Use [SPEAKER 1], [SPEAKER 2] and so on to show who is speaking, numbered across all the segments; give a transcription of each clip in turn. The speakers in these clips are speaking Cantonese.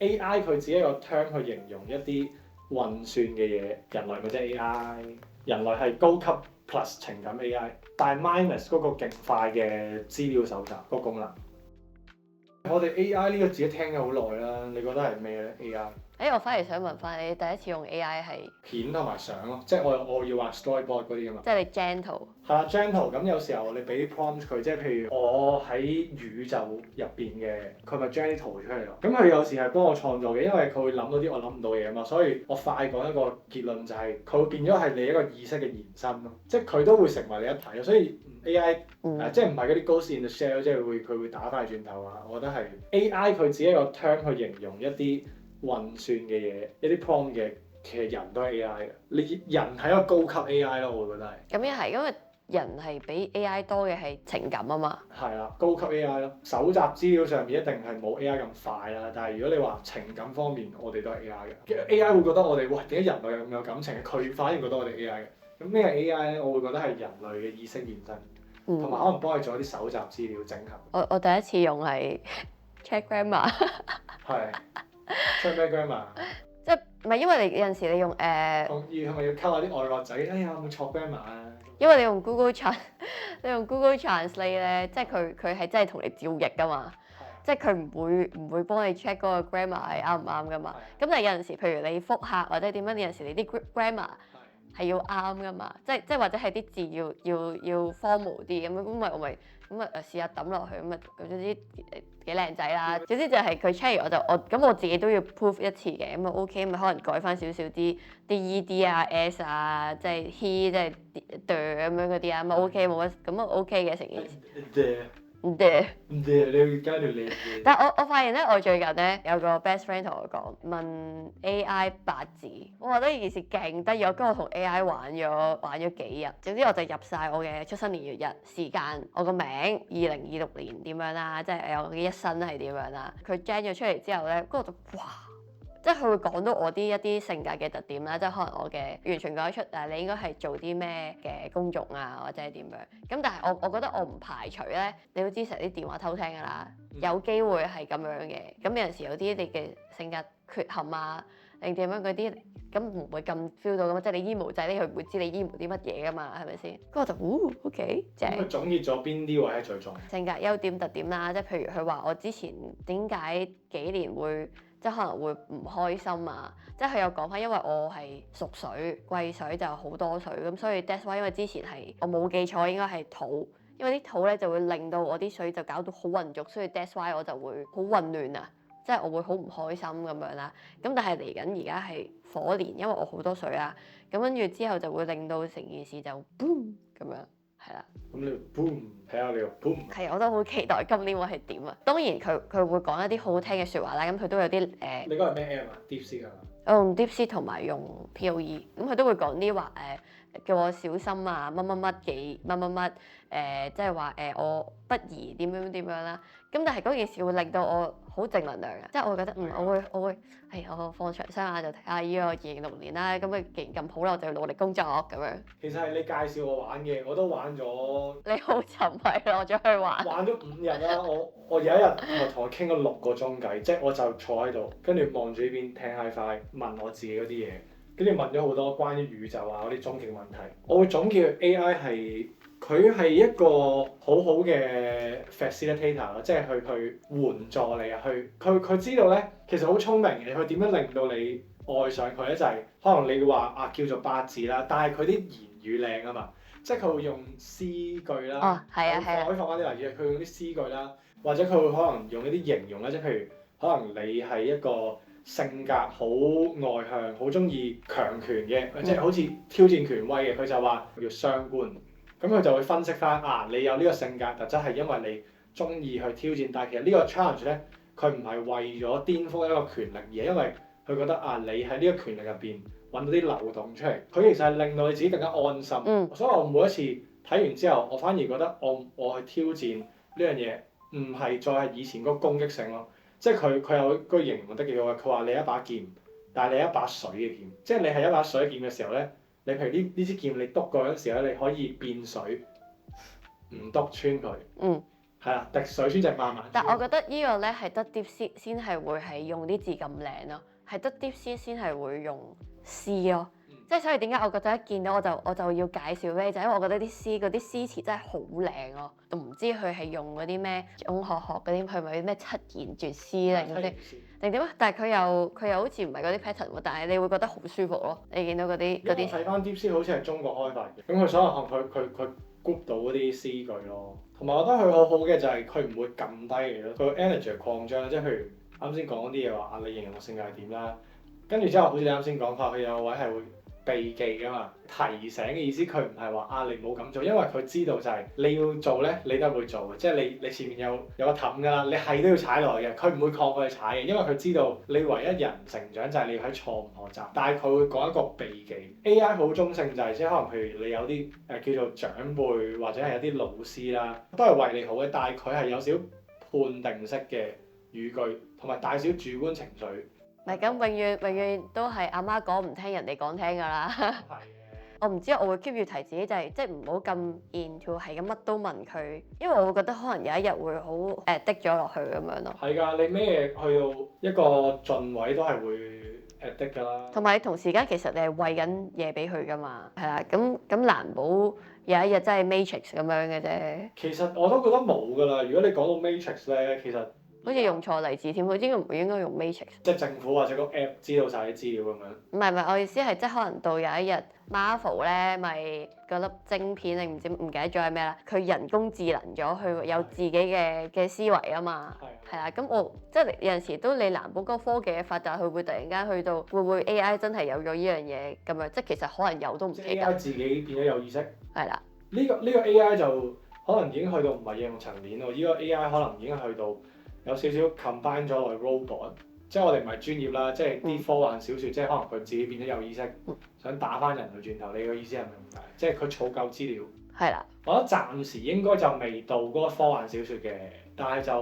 [SPEAKER 1] AI 佢只係一個 term 去形容一啲運算嘅嘢，人類咪即係 AI，人類係高級 plus 情感 AI，但係 minus 嗰個勁快嘅資料搜集嗰個功能。我哋 AI 呢個字聽咗好耐啦，你覺得係咩咧 AI？
[SPEAKER 2] 我反而想問翻你，第一次用 AI 係
[SPEAKER 1] 片同埋相咯，即係我要畫 storyboard 嗰啲㗎嘛。
[SPEAKER 2] 即係你 gentle。
[SPEAKER 1] 係啦 gentle 咁有時候你俾啲 prompt 佢，即係譬如我喺宇宙入邊嘅，佢咪 generate 啲圖出嚟咯。咁佢有時係幫我創造嘅，因為佢會諗到啲我諗唔到嘢啊嘛。所以我快講一個結論就係，佢會變咗係你一個意識嘅延伸咯，即係佢都會成為你一體咯。所以 AI 即係唔係嗰啲 ghost in the shell，即係佢會打翻轉頭啊。我覺得係 AI 佢只係一個 term 去形容一啲運算嘅嘢，一啲 prompt 嘅。其實人都係 AI 嘅，你人係一個高級 AI 咯，我會覺得係。
[SPEAKER 2] 咁又係，因為人係比 AI 多嘅係情感啊嘛。
[SPEAKER 1] 係啦，高級 AI 咯，搜集資料上面一定係冇 AI 咁快啦。但係如果你話情感方面，我哋都係 AI 嘅。AI 會覺得我哋哇點解人類咁有感情嘅？佢反而覺得我哋 AI 嘅。咁咩係 AI 咧？我會覺得係人類嘅意識延伸，同埋可能幫佢做一啲搜集資料整合。
[SPEAKER 2] 我第一次用係 check grammar。
[SPEAKER 1] 係 check 咩 grammar？
[SPEAKER 2] 即係唔係因為你有陣時你用
[SPEAKER 1] 係咪要溝下啲外國仔？哎呀，有冇錯 grammar 啊？
[SPEAKER 2] 因為你用 Google Translate 咧，即係佢係真係同你照譯噶嘛，即係佢唔會幫你 check 嗰個 grammar 係啱唔啱噶嘛。咁但係有陣時，譬如你覆客或者點樣，有陣時你啲 grammar 係要啱噶嘛，即係或者係啲字要 formal 啲咁樣，咁咪試下抌落去咁啊，總之幾靚仔啦。總之就係佢 check 完我自己都要 proof 一次嘅，咁啊 OK，咪可能改翻少少啲 ED 啊 S 啊，即係 he 即係 the 咁樣嗰啲啊，咁啊 OK 冇乜，咁啊 OK 嘅成件事。
[SPEAKER 1] 你要加條脷。
[SPEAKER 2] 但係我發現咧，我最近咧有個 best friend 同我講問 AI 八字，我覺得呢件事勁得意。我跟我同 AI 玩咗幾日，總之我就入晒我嘅出生年月日時間，我個名2026年點樣啦，即係我嘅一生係點樣啦。佢 gen 咗出嚟之後咧，跟住我就哇！即係佢會講到我一啲性格嘅特點啦，即係可能我嘅完全講得出你應該係做啲咩嘅工種啊，或者係點樣。咁但係我覺得我唔排除咧，你都知成日啲電話偷聽㗎啦，有機會係咁樣嘅。咁有陣時有啲你嘅性格缺陷啊，定點樣嗰啲，咁唔會咁 feel 到㗎嘛。即係你 emo 仔咧，佢唔會知你 emo 啲乜嘢㗎嘛，係咪先？跟住我就OK 正。
[SPEAKER 1] 咁佢總結咗邊啲位係最重要？
[SPEAKER 2] 性格優點特點啦，即係譬如佢話我之前點解幾年會。即係可能會唔開心啊！即係佢有講翻，因為我係屬水，癸水就好多水，咁所以 that's why 因為之前係我冇記錯應該係土，因為啲土咧就會令到我啲水就搞到好混濁，所以 that's why 我就會好混亂啊！即係我會好唔開心咁樣啦。咁但係嚟緊而家係火年，因為我好多水啦，咁跟住之後就會令到成件事就 boom 咁樣，係啦。
[SPEAKER 1] 咁你 boom 睇下你個 boom。
[SPEAKER 2] 係，我都好期待今年會係點啊！當然佢會講一啲好聽嘅説話啦，咁佢都有啲
[SPEAKER 1] 你嗰個係咩 app 啊 ？DeepSeek 啊？
[SPEAKER 2] 我用 DeepSeek 同埋用 POE，咁佢都會講啲話叫我小心啊，乜乜乜幾乜乜乜即係話我不宜點樣啦。咁但係嗰件事會令到我好正能量嘅，即係我會覺得我會我放長雙眼就睇下呢個2026年啦。咁既然咁好啦，我就要努力工作咁樣。
[SPEAKER 1] 其實係你介紹我玩嘅，我都玩咗。
[SPEAKER 2] 你好沉迷攞咗去玩。
[SPEAKER 1] 玩咗5日啦，我有一日我同佢傾咗6個鐘偈，即係我就坐喺度，跟住望住呢邊聽 HiFi，問我自己嗰啲嘢，跟住問咗好多關於宇宙啊嗰啲終極問題。我會總結 AI 係佢係一個好好嘅 facilitator 咯，即係去援助你啊，佢知道咧其實好聰明嘅，佢點樣令到你愛上佢咧就係、可能你話叫做八字啦，但係佢啲言語靚啊嘛。即係佢會用詩句啦，我放翻啲例子，佢用啲詩句啦，或者佢會可能用一啲形容啦，即係譬如可能你係一個性格好外向，好中意強權嘅，即係好似挑戰權威嘅，佢就話叫雙官，咁佢就會分析翻你有呢個性格特質係因為你中意去挑戰，但係其實呢個 challenge 咧，佢唔係為咗顛覆一個權力，而係因為佢覺得你喺呢個權力入邊揾到啲漏洞出嚟，佢其實係令到你自己更加安心。所以我每一次睇完之後，我反而覺得我去挑戰呢樣嘢，唔係再係以前嗰個攻擊性咯。即係佢有個形容得幾好嘅，佢話你一把劍，但係你一把水嘅劍，即係你係一把水劍嘅時候咧，你譬如呢支劍你篤過嗰陣時咧，你可以變水，唔篤穿佢。係啦，滴水穿石萬萬
[SPEAKER 2] 但
[SPEAKER 1] 穿。
[SPEAKER 2] 我覺得呢個咧係得 DeepSeek 先係會係用啲字咁靚咯，係得 DeepSeek 先係會用詩咯。即係所以點解我覺得一見到我就要介紹咧，就因為我覺得啲詩嗰啲詩詞真係好靚咯。都唔知佢係用嗰啲咩中學嗰啲，佢咪咩七言絕詩定嗰啲定點啊？但係佢又好似唔係嗰啲 pattern 喎，但係你會覺得好舒服咯。你見到嗰啲
[SPEAKER 1] 因為睇翻 DeepSeek 好似係中國開發嘅，咁佢所有佢 group 到嗰啲詩句咯。同埋我覺得佢好好嘅就係佢唔會撳低你咯，佢 energy 擴張，即係譬如啱先講嗰啲嘢話啊，你形容個性格係點啦，跟住之後好似你啱先講法，佢有位係會避忌噶嘛，提醒嘅意思佢唔係話啊你唔好咁做，因為佢知道就係你要做咧，你都會做嘅，即係你前面有個氹㗎啦，你係都要踩落去嘅，佢唔會抗拒踩嘅，因為佢知道你唯一人成長就係你要喺錯誤學習，但係佢會講一個避忌。AI 好中性就係即係可能譬如你有啲叫做長輩或者係一啲老師啦，都係為你好嘅，但係佢係有少判定式嘅語句，同埋帶少主觀情緒。
[SPEAKER 2] 唔係咁，永遠都係阿媽講唔聽，人哋講聽㗎啦。
[SPEAKER 1] 係嘅。
[SPEAKER 2] 我唔知，我會 keep 住提自己就係即係唔好咁 into 係咁乜都問佢，因為我會覺得可能有一日會好滴咗落去咁樣咯。
[SPEAKER 1] 係㗎，你咩嘢去到一個盡位都係會滴㗎啦。
[SPEAKER 2] 同埋你同時間其實你係餵緊嘢俾佢㗎嘛，係啦，咁難保有一日真係 Matrix 咁樣嘅啫。
[SPEAKER 1] 其實我都覺得冇㗎啦。如果你講到 Matrix 咧，其實
[SPEAKER 2] 好似用錯例子添，佢應該用 Matrix。
[SPEAKER 1] 即係政府或者個 app 知道晒啲資料咁樣。
[SPEAKER 2] 唔係，我意思係即係可能到有一日 Marvel 咧，咪嗰粒晶片你唔記得咗係咩啦？佢人工智能咗，佢有自己嘅思維啊嘛。係啊，咁我即係有陣時都你難保嗰個科技嘅發達，佢會突然間去到會唔會 AI 真係有咗呢樣嘢咁樣？即係其實可能有都唔記得。
[SPEAKER 1] AI 自己變咗有意識。
[SPEAKER 2] 係啦。
[SPEAKER 1] 呢個 AI 就可能已經去到唔係應用層面喎。呢個 AI 可能已經去到有少少 combine 咗落去 robot。即係我哋唔係專業啦，即係啲科幻小説，即係可能佢自己變咗有意識，想打翻人類轉頭。你個意思係咪咁解？即係佢儲夠資料。
[SPEAKER 2] 係啦。
[SPEAKER 1] 我覺得暫時應該就未到嗰個科幻小説嘅，但係就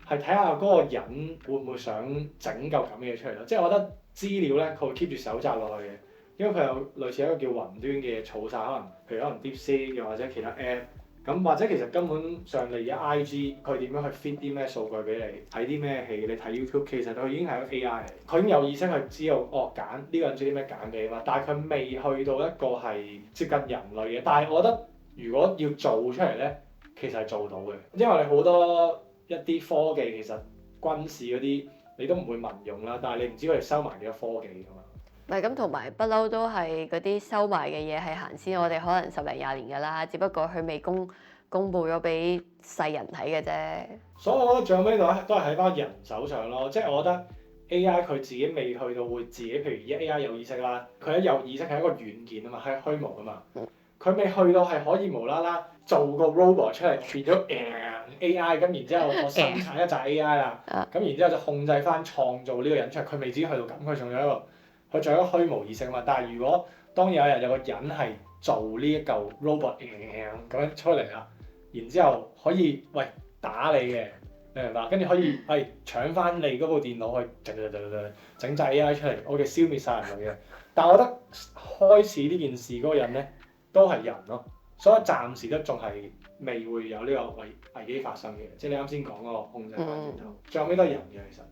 [SPEAKER 1] 係睇下嗰個人會唔會想整嚿咁嘅嘢出嚟咯。即係我覺得資料咧，佢會 keep 住搜集落去嘅，因為佢有類似一個叫雲端嘅嘢儲晒，可能 DeepSeek 又或者其他 app。咁或者其實根本上你而家 IG 佢點樣去 feed 啲咩數據俾你，睇啲咩戲，你睇 YouTube， 其實佢已經係一個 AI 嚟，佢已經有意識去知道揀呢個人中意啲咩揀俾你嘛。但係佢未去到一個係接近人類嘅。但係我覺得如果要做出嚟咧，其實係做到嘅，因為你好多一啲科技其實軍事嗰啲你都唔會民用啦，但係你唔知佢哋收埋幾多科技㗎嘛。
[SPEAKER 2] 唔係咁，同埋不嬲都係嗰啲收埋嘅嘢係行先，我哋可能10零20年㗎啦，只不過佢未公佈咗俾世人睇嘅啫。
[SPEAKER 1] 所以我覺得最後尾都係喺翻人手上咯，即係我覺得 AI 佢自己未去到會自己，譬如而家 AI 有意識啦，佢一有意識係一個軟件啊嘛，係虛無啊嘛，佢未去到係可以無啦啦做個 robot 出嚟變咗AI，咁然之後我生產一紮 AI 啦，咁然之後就控制翻創造呢個人出嚟，佢未至於去到咁，佢仲有一個。佢仲有一個虛無意識啊嘛，但係如果當有一日有個人係做呢一嚿 robot 咁樣出嚟啦，然之後可以打你嘅，你明白？跟住可以搶翻你嗰部電腦去整隻 AI 出嚟，我哋消滅晒人類嘅。但係我覺得開始呢件事嗰個人咧都係人咯，所以暫時都仲係未會有呢個危機發生嘅，即係你啱先講嗰個控制翻轉頭，最後尾都係人嘅其實。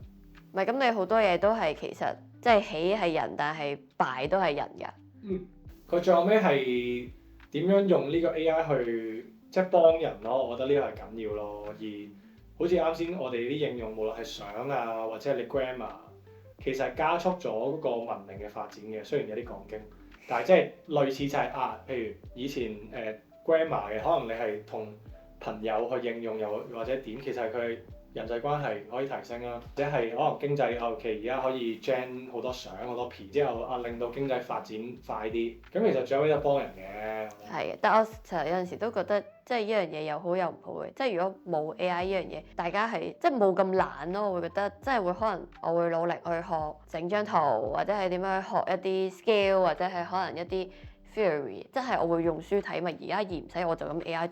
[SPEAKER 2] 唔係咁，你好多嘢都係其實即係起係人，但係敗都係人㗎。
[SPEAKER 1] 佢最後尾係點樣用呢個 AI 去即係幫人咯？我覺得呢個係緊要咯。而好似啱先我哋啲應用，無論係相啊或者係你 grammar，其實係加速咗嗰個文明嘅發展嘅。雖然有啲講經，但係即係類似就係譬如以前grammar 嘅，可能你係同朋友去應用又或者點，其實係佢人際關係可以提升啦，或者係可能經濟後期而家可以 gen 好多相好多片之後令到經濟發展快啲，咁其實最後尾都幫人嘅。
[SPEAKER 2] 係嘅，但我其實有陣時都覺得即係呢樣嘢有好有唔好嘅，即係如果冇 AI 呢樣嘢，大家係即係冇咁懶咯，我會覺得即係會可能我會努力去學整張圖，或者係點樣去學一啲 skill，或者係可能一啲theory，即係我會用書睇嘛。而家唔使我就咁 AI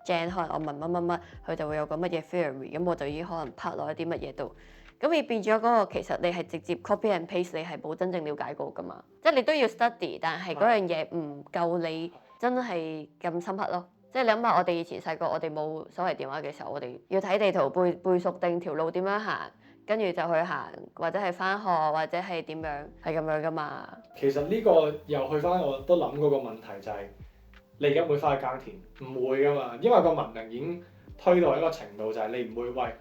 [SPEAKER 2] gen，可能我問乜，佢就會有個乜嘢 theory，咁我就已經可能拍落一啲乜嘢度。咁你變咗嗰個其實你係直接 copy and paste，你係冇真正了解過㗎嘛。即係你都要 study，但係嗰樣嘢唔夠你真係咁深刻咯。即係你諗下，我哋以前細個，我哋冇所謂電話嘅時候，我哋要睇地圖背熟定條路點樣行，跟住就去行，或者係返學，或者係點樣，係咁樣噶嘛。
[SPEAKER 1] 其實呢個又去翻我都諗嗰個問題就係、你而家會翻去耕田，唔會噶嘛，因為個文明已經推到一個程度，就係你唔會喂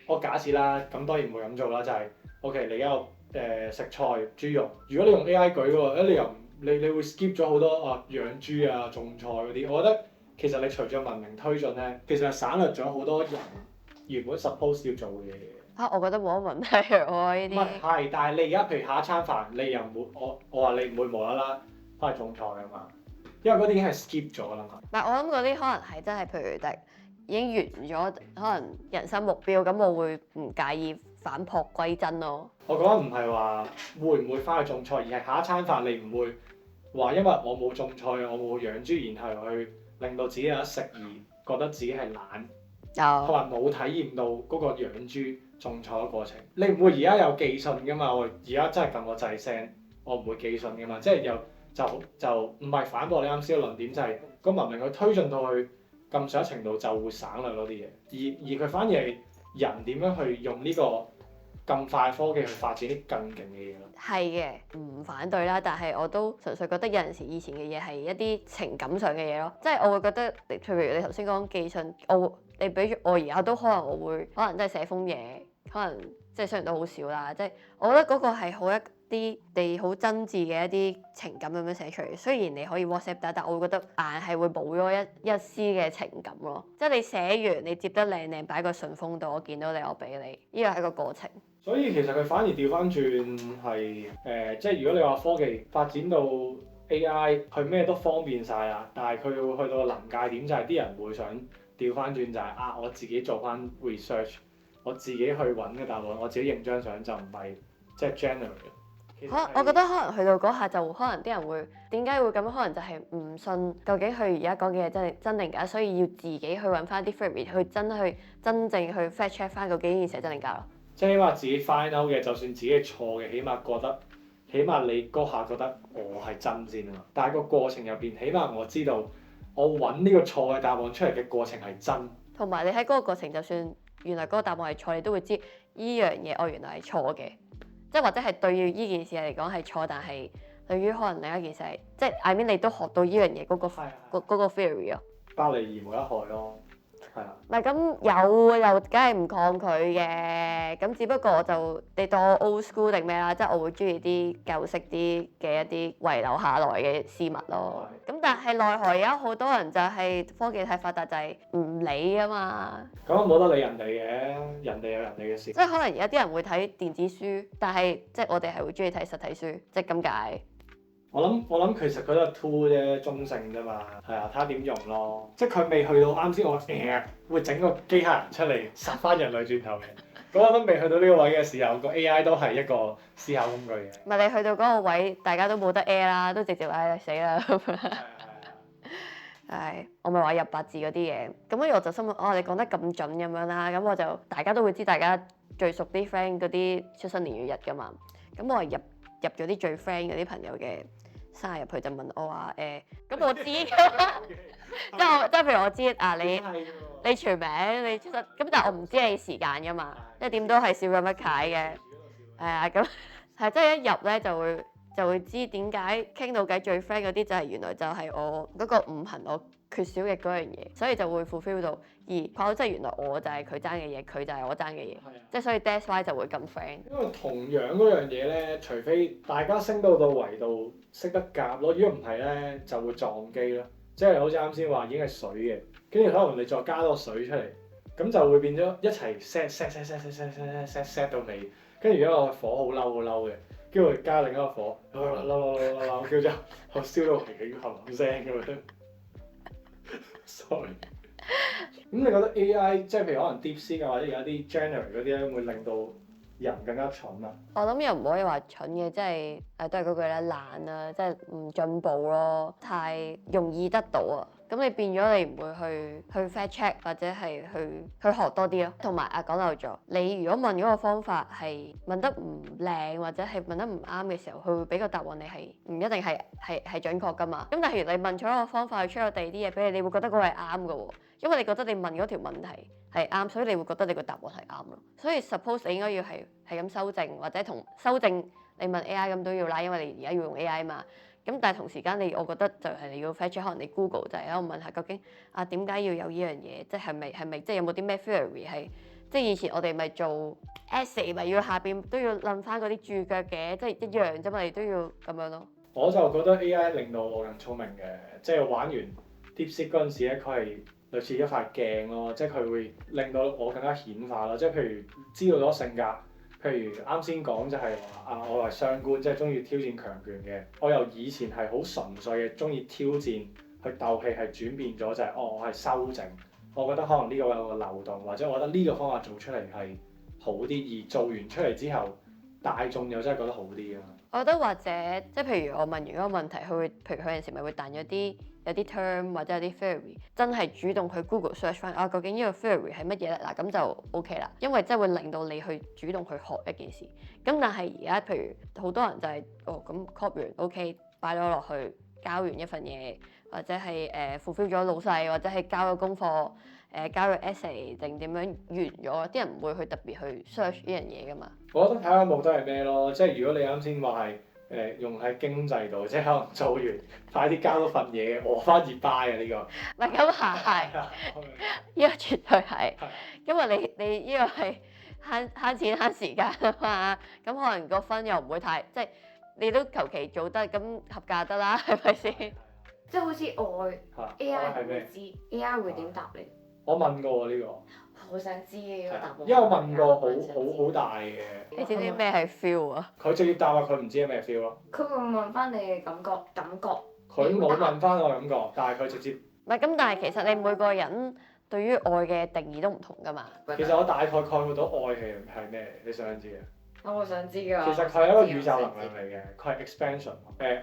[SPEAKER 1] 我假設啦，咁當然唔會咁做啦，就係、OK 你而家有食菜豬肉，如果你用 AI 舉喎，你又你會 skip 咗好多養豬啊種菜嗰啲，我覺得其實你隨著文明推進咧，其實係省略咗好多人原本 suppose 要做嘅嘢。
[SPEAKER 2] 我覺得冇乜問題喎呢啲。
[SPEAKER 1] 唔係，但係你而家譬如下一餐飯，你又唔會我話你唔會無啦啦翻去種菜啊嘛，因為嗰啲已經係 skip 咗啦嘛。
[SPEAKER 2] 但係我諗嗰啲可能係真係，譬如已經完咗可能人生目標，咁我會唔介意返璞歸真咯。
[SPEAKER 1] 我講緊唔係話會唔會翻去種菜，而係下一餐飯你唔會話因為我冇種菜，我冇養豬，然後去令到自己有得食而覺得自己係懶，同埋冇體驗到嗰個養豬種菜嘅過程。你唔會而家有寄信㗎嘛？我而家真係撳個掣 send，我唔會寄信㗎嘛。即係就唔係反駁你啱先嘅論點，就係個文明佢推進到去咁上一程度就會省略嗰啲嘢，而佢反而係人點樣去用呢個咁快科技去發展啲更勁嘅嘢咯。係
[SPEAKER 2] 嘅，唔反對啦，但係我都純粹覺得有陣時以前嘅嘢係一啲情感上嘅嘢咯，即係我會覺得，譬如你頭先講寄信，你俾住我而家都可能我會可能真係寫封嘢，可能即係雖然都好少啦，即係我覺得嗰個係好一啲你好真摯嘅一啲情感咁樣寫出嚟。雖然你可以 WhatsApp 打，但我會覺得硬係會冇咗一絲嘅情感咯。即係你寫完，你接得靚靚，擺個信封度，我見到你，我俾你，呢個係個過程。
[SPEAKER 1] 所以其實佢反而調翻轉係即係如果你話科技發展到 AI，佢咩都方便晒啦，但係佢會去到臨界點，就係啲人會想調翻轉，就係我自己做翻 research，我自己去揾嘅答案，我自己影張相就唔係即係 generate。
[SPEAKER 2] 我覺得可能去到嗰下就可能啲人會點解會咁？可能就係唔信究竟佢而家講嘅嘢真定假，所以要自己去揾翻啲 theory 去真正去 fact check 翻究竟呢件事係真定假咯。
[SPEAKER 1] 即係起碼自己 find out 嘅，就算自己係錯嘅，起碼你嗰下覺得我係真先啊嘛。但係個過程入邊，起碼我知道我揾呢個錯嘅答案出嚟嘅過程係真。
[SPEAKER 2] 同埋你喺嗰個過程，就算原來嗰個答案係錯，你都會知呢樣嘢我原來係錯嘅。即係或者係對於呢件事嚟講係錯，但係對於可能另一件事係即係 I mean 你都學到呢樣嘢嗰個 theory 咯。
[SPEAKER 1] 包你而無一害咯，係啊。
[SPEAKER 2] 唔係咁又梗係唔抗拒嘅，咁只不過你當我 old school 定咩啦？即係我會中意啲舊式啲嘅一啲遺留下來嘅事物咯。咁但係奈何而家好多人就係科技太發達，就係唔理啊嘛。
[SPEAKER 1] 咁冇得理人哋嘅，人哋有人哋嘅事。
[SPEAKER 2] 即係可能有啲人會睇電子書，但係即係我哋係會中意睇實體書，即係咁解。
[SPEAKER 1] 我諗其實佢都係 tool 啫，中性啫嘛，係啊，睇下點用咯。即係佢未去到啱先我會整個機械人出嚟殺翻人類轉頭嘅。咁我覺得未去到呢個位嘅時候，個 AI 都係一個思考工具嘅。
[SPEAKER 2] 唔係你去到嗰個位，大家都冇得 air 啦，都直接死啦咁樣。係，我咪話入八字嗰啲嘢，咁跟住我就心諗，你講得咁準咁樣啦，咁我就大家都會知大家最熟啲 friend 嗰啲出生年月日㗎嘛，咁我係入咗啲最 friend 嗰啲朋友嘅生日入去就問我話咁我知㗎嘛，即係譬如我知你全名你出生，咁但係我唔知你時間㗎嘛，即係點都係少咗乜解嘅，係啊，咁係即係一入咧就會知點解傾到偈最 friend 嗰啲就係原來就係我嗰個五行我缺少嘅嗰樣嘢，所以就會 fulfill 到。而佢即係原來我就係佢爭嘅嘢，佢就係我爭嘅嘢，即係所以 that's why 就會咁 friend。
[SPEAKER 1] 因為同樣嗰樣嘢咧，除非大家升到維度識得夾咯，如果唔係咧就會撞機咯。即係好似啱先話已經係水嘅，跟住可能你再加多水出嚟，咁就會變咗一齊 set 到尾。跟住如果我火好嬲嘅。跟住加另一個火，嬲，叫做我燒到皮皮冚聲咁樣。sorry。咁你覺得 AI 即係譬如可能 DeepSeek 啊，或者而家啲 Generate 嗰啲咧，會令到人更加蠢啊？
[SPEAKER 2] 我諗又唔可以話蠢嘅，即係都係嗰句啦，懶啊，即係唔進步咯，太容易得到啊。咁你變咗你唔會去 fact check 或者係去學多啲咯。同埋講漏咗，你如果問嗰個方法係問得唔靚或者係問得唔啱嘅時候，佢會俾個答案你係唔一定係準確噶嘛。咁但係如你問錯一個方法去出咗第二啲嘢俾你，你會覺得嗰個係啱嘅喎，因為你覺得你問嗰條問題係啱，所以你會覺得你個答案係啱咯。所以 suppose 你應該要係咁修正，或者同修正你問 AI 咁都要啦，因為你而家要用 AI 嘛。咁但係同時間我覺得就係你要 fact check，可能你 Google 就係喺度問下究竟點解要有呢樣嘢，即係咪即係有冇啲咩 theory 係即係以前我哋咪做 essay 咪要下邊都要諗翻嗰啲注腳嘅，即係一樣啫嘛，你都要咁樣咯。
[SPEAKER 1] 我就覺得 AI 令到我更聰明嘅，即係玩完 DeepSeek 嗰陣時咧，佢係類似一塊鏡咯，即係佢會令到我更加顯化咯，即係譬如知道咗性格。譬如啱先講就係話我係雙官，即係中意挑戰強權嘅。我由以前係好純粹嘅中意挑戰去鬥氣，係轉變咗就係我係修正。我覺得可能呢個有個漏洞，或者我覺得呢個方法做出嚟係好啲，而做完出嚟之後，大眾又真係覺得好啲啊。
[SPEAKER 2] 我覺得或者即係譬如我問完嗰個問題，佢會譬如佢有陣時咪會彈咗有啲 term 或者有啲 theory，真係主動去 Google search 翻究竟呢個 theory 係乜嘢咧？嗱咁就 OK 啦，因為真係會令到你去主動去學一件事。咁但係而家譬如好多人就係咁 copy 完 OK 擺咗落去，交完一份嘢，或者係fulfill 咗老細，或者係交咗功課，交咗 essay 定點樣完咗，啲人唔會去特別去 search 呢樣嘢噶嘛。
[SPEAKER 1] 我覺得睇下目的係咩咯，即係如果你啱先話係用喺經濟度，即係可能做完快啲交到份嘢，我反而 buy 啊呢個。
[SPEAKER 2] 唔係咁係，呢個絕對係，因為你呢個係慳錢慳時間啊嘛，咁可能個分又唔會太即係你都求其做得咁合格得啦，係咪先？
[SPEAKER 3] 即係好似愛 AI 唔會知 AI 會點答你？
[SPEAKER 1] 我問過喎呢個。
[SPEAKER 3] 好想知嘅呢個答案。
[SPEAKER 1] 因為我問過好大嘅。
[SPEAKER 2] 你知唔知咩係 feel 啊？
[SPEAKER 1] 佢直接答話佢唔知係咩 feel 咯。
[SPEAKER 3] 佢會問翻你嘅感覺。
[SPEAKER 1] 佢冇問翻我感覺，但係佢直接。
[SPEAKER 2] 唔係咁，但係其實你每個人對於愛嘅定義都唔同㗎嘛。
[SPEAKER 1] 其實我大概概括到愛係咩？你想知嘅？
[SPEAKER 3] 我想知㗎。
[SPEAKER 1] 其實佢係一個宇宙能量嚟嘅，佢係 expansion。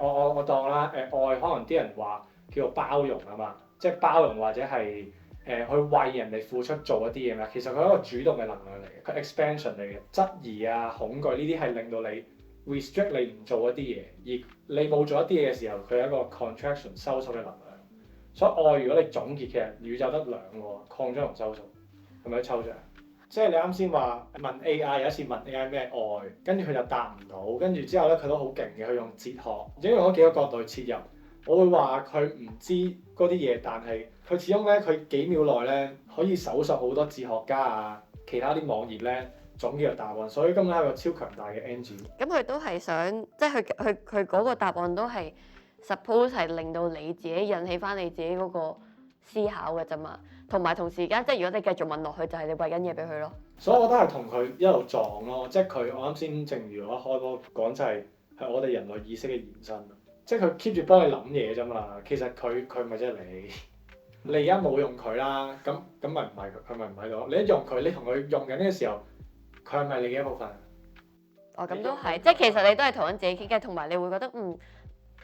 [SPEAKER 1] 我當啦，愛可能啲人話叫做包容啊嘛，即係包容或者係。去為人哋付出做一啲嘢嘛，其實佢係一個主動嘅能量嚟嘅，佢 expansion 嚟嘅，質疑啊、恐懼呢啲係令到你 restrict 你唔做一啲嘢，而你冇做一啲嘢嘅時候，佢係一個 contraction 收縮嘅能量。所以愛如果你總結，其實宇宙得兩個，擴張同收縮，係咪抽象？即係你啱先話問 AI，有一次問 AI 咩愛，跟住佢就答唔到，跟住之後咧佢都好勁嘅，佢用哲學，只用咗幾個角度去切入。我會話佢唔知嗰啲嘢，但係佢始終咧，佢幾秒內咧可以搜索好多哲學家啊、其他啲網頁咧總結個答案，所以根本係一個超強大嘅 engine。
[SPEAKER 2] 咁佢都係想，即係佢嗰個答案都係 suppose 係令到你自己引起翻你自己嗰個思考嘅啫嘛。同埋同時間，即係如果你繼續問落去，就係你餵緊嘢俾佢咯。
[SPEAKER 1] 所以我覺得係同佢一路撞咯，即係我啱先正如我一開波講就係我哋人類意識嘅延伸。即係佢 keep 住幫你諗嘢啫嘛，其實佢咪即係你，你而家冇用佢啦，咁咪唔係佢咪唔喺度。你一用佢，你同佢用緊嘅時候，佢係咪你嘅一部分？
[SPEAKER 2] 咁都係，即係其實你都係同緊自己傾偈，同埋你會覺得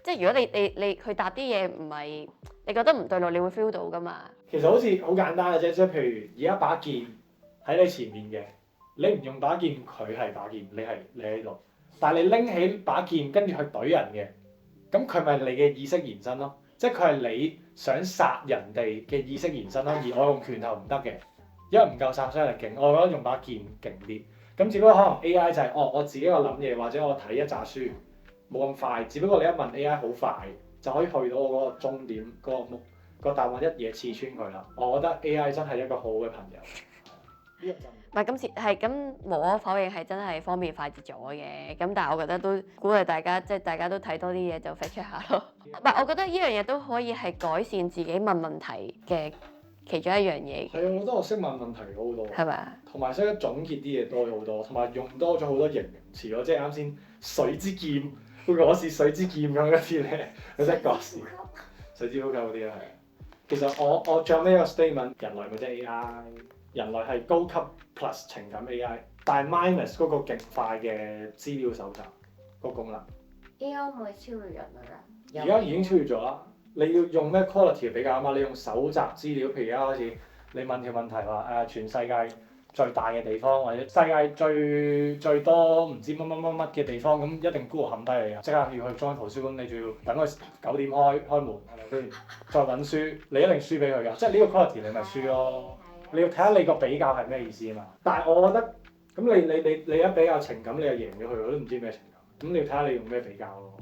[SPEAKER 2] 即係如果你去答啲嘢唔係你覺得唔對路，你會 feel 到噶嘛。
[SPEAKER 1] 其實好似好簡單嘅啫，即係譬如而家把劍喺你前面嘅，你唔用把劍，佢係把劍，你喺度，但係你拎起把劍跟住去懟人嘅。咁佢咪你嘅意識延伸咯，即係佢係你想殺人哋嘅意識延伸咯，而我用拳頭唔得嘅，因為唔夠殺傷力勁，我覺得用把劍勁啲。咁只不過可能 AI 就係我自己個諗嘢，或者我睇一紮書冇咁快，只不過你一問 AI 好快就可以去到我嗰個終點嗰個答案一嘢刺穿佢啦。我覺得 AI 真係一個好好嘅朋友。呢個就
[SPEAKER 2] 唔係咁無可否認係真係方便快捷咗嘅，咁但係我覺得都鼓勵大家，即係大家都睇多啲嘢就 fact check 下咯。唔係，我覺得呢樣嘢都可以係改善自己問問題嘅其中一樣嘢。
[SPEAKER 1] 係啊，我覺得我識問問題好多。
[SPEAKER 2] 係咪啊？
[SPEAKER 1] 同埋識得總結啲嘢多咗好多，同埋用多咗好多形容詞咯，即係啱先水之劍，我是水之劍咁嗰啲咧，你識講笑。水之呼吸嗰啲咧係。其實我最後尾一個 statement，人類咪即係 AI。人類係高級 plus 情感 AI，但係 minus 嗰個勁快嘅資料搜集個功能。
[SPEAKER 3] AI 可唔可以超越人類啊？
[SPEAKER 1] 而家已經超越咗啦，你要用咩 quality 嚟比較啊嘛？你用搜集資料，譬如而家開始你問條問題話全世界最大嘅地方，或者世界最多唔知乜嘅地方，咁一定 Google 冚低你啊！即刻要去中央圖書館，你仲要等佢9點開門，係咪先？再揾書，你一定輸俾佢㗎。即係呢個 quality 你咪輸咯。你要睇下你個比較係咩意思啊嘛。但係我覺得咁你一比較情感，你就贏咗佢，我都唔知咩情感。咁你要睇下你用咩比較咯。